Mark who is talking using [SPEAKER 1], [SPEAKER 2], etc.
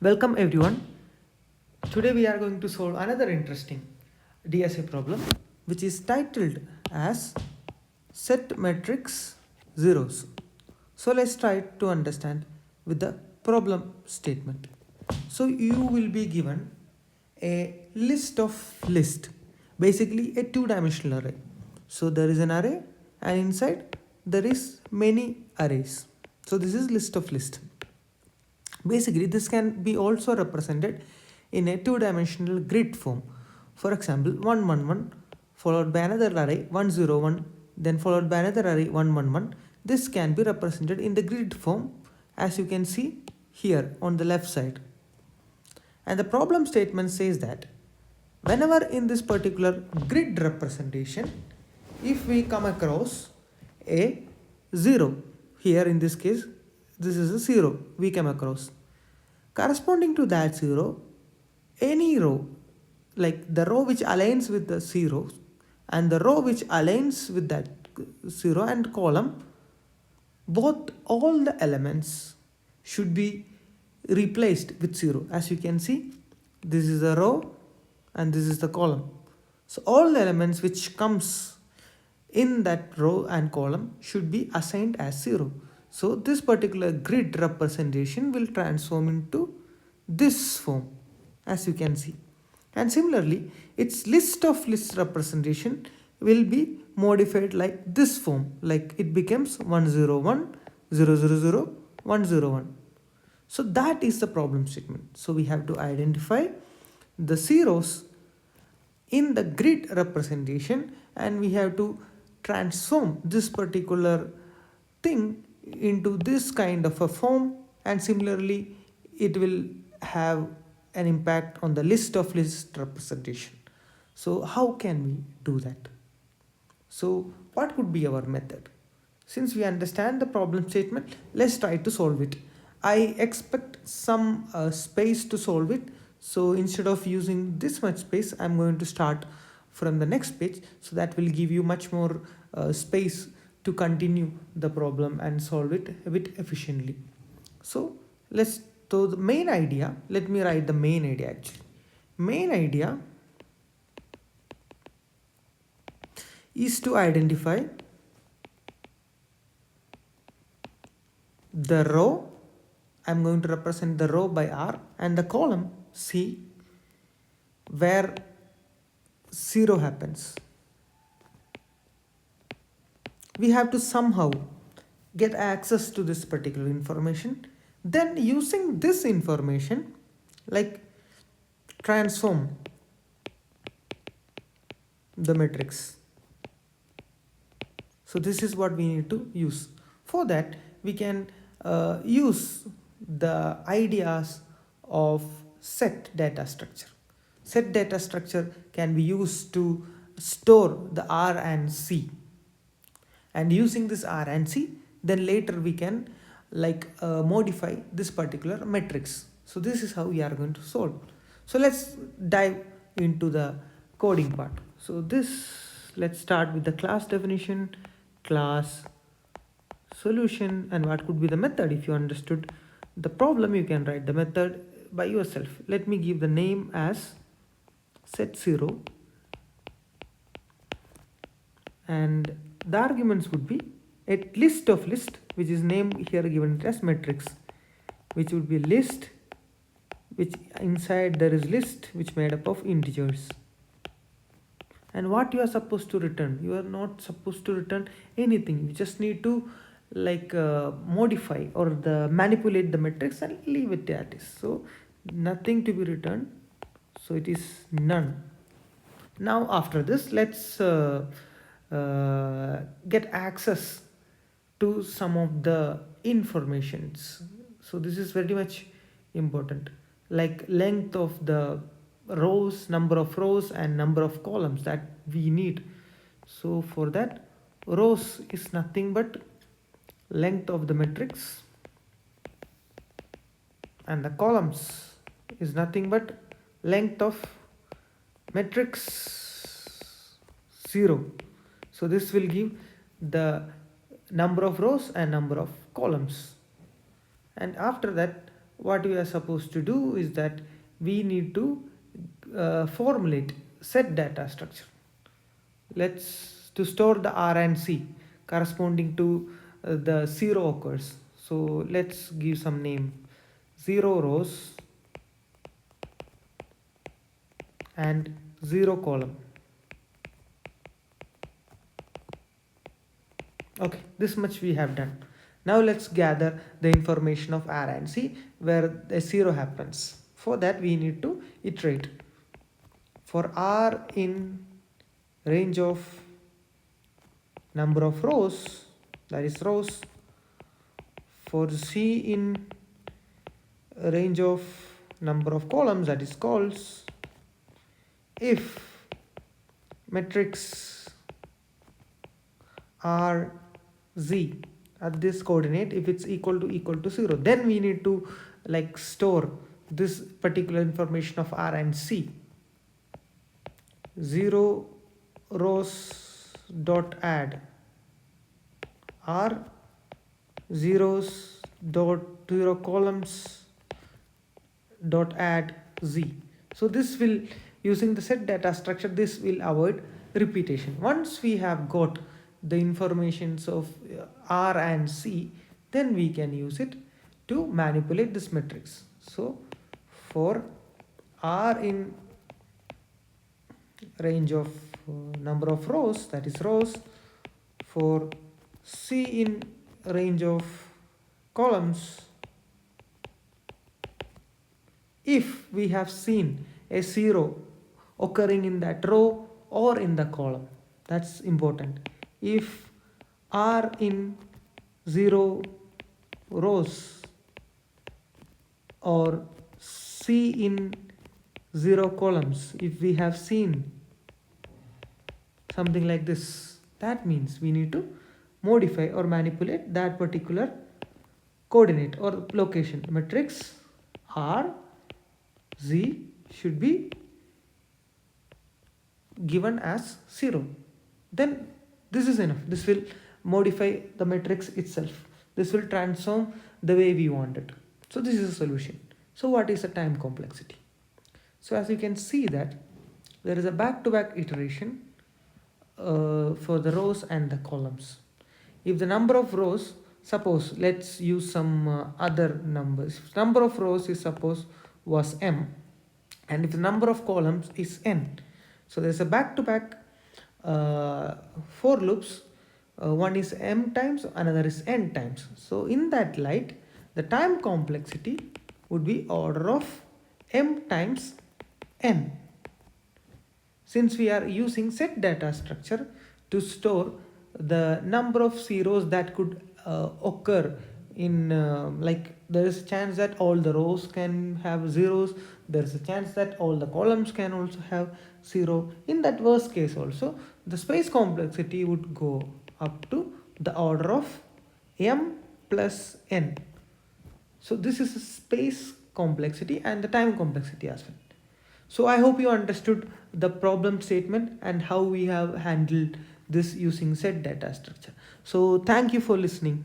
[SPEAKER 1] Welcome everyone. Today we are going to solve another interesting DSA problem which is titled as set matrix zeros. So let's try to understand with the problem statement. So you will be given a list, basically a two-dimensional array. So there is an array and inside there is many arrays. So this is list. Basically, this can be also represented in a two-dimensional grid form. For example, 111 followed by another array 101, then followed by another array 111. This can be represented in the grid form as you can see here on the left side. And the problem statement says that whenever in this particular grid representation, if we come across a 0, here in this case, this is a 0 we come across. Corresponding to that 0, any row, like the row which aligns with the 0 and the row which aligns with that 0 and column, both all the elements should be replaced with 0. As you can see, this is the row and this is the column. So all the elements which comes in that row and column should be assigned as 0. So this particular grid representation will transform into this form as you can see. And similarly, its list of list representation will be modified like this form, like it becomes 101, 000, 101. So that is the problem statement. So we have to identify the zeros in the grid representation and we have to transform this particular thing into this kind of a form, and similarly it will have an impact on the list of list representation. So how can we do that? So what could be our method? Since we understand the problem statement, let's try to solve it. I expect some space to solve it. So instead of using this much space, I'm going to start from the next page. So that will give you much more space to continue the problem and solve it a bit efficiently. So the main idea, let me write the main idea actually. Main idea is to identify the row. I'm going to represent the row by R and the column C where 0 happens. We have to somehow get access to this particular information. Then using this information, like transform the matrix. So this is what we need to use. For that, we can use the ideas of set data structure. Set data structure can be used to store the R and C. And using this R and C, then later we can modify this particular matrix. So this is how we are going to solve. So let's dive into the coding part. So let's start with the class definition, class solution, and what could be the method. If you understood the problem, you can write the method by yourself. Let me give the name as set0 and the arguments would be a list of list, which is named here given as matrix, which would be list, which inside there is list which made up of integers. And what you are supposed to return, you are not supposed to return anything. You just need to modify or manipulate the matrix and leave it as it is. So nothing to be returned, so it is none. Now after this, let's get access to some of the informations. So this is very much important, like length of the rows, number of rows and number of columns that we need. So for that, rows is nothing but length of the matrix and the columns is nothing but length of matrix 0. So this will give the number of rows and number of columns. And after that, what we are supposed to do is that we need to formulate set data structure. Let's to store the R and C corresponding to the 0 occurs. So let's give some name, 0 rows and 0 column. Okay, this much we have done. Now let's gather the information of R and C where the 0 happens. For that we need to iterate. For R in range of number of rows, that is rows. For C in range of number of columns, that is columns. If matrix R Z at this coordinate, if it's equal to 0, then we need to like store this particular information of R and C. 0 rows dot add R, zeros dot 0 columns dot add Z. So this will, using the set data structure, this will avoid repetition. Once we have got the informations of R and C, then we can use it to manipulate this matrix. So for R in range of number of rows, that is rows. For C in range of columns, if we have seen a 0 occurring in that row or in the column, that's important. If R in 0 rows or C in 0 columns, if we have seen something like this, that means we need to modify or manipulate that particular coordinate or location. Matrix R Z should be given as 0. Then this is enough. This will modify the matrix itself. This will transform the way we want it. So this is a solution. So what is the time complexity? So as you can see that there is a back-to-back iteration for the rows and the columns. If the number of rows, suppose let's use some other numbers. If number of rows is suppose was m, and if the number of columns is n. So there's a back-to-back for loops. One is m times, another is n times. So in that light, the time complexity would be order of m times n. Since we are using set data structure to store the number of zeros that could occur in like there is a chance that all the rows can have zeros, there is a chance that all the columns can also have 0. In that worst case also, the space complexity would go up to the order of m plus n. So this is a space complexity and the time complexity as well. So I hope you understood the problem statement and how we have handled this using set data structure. So thank you for listening.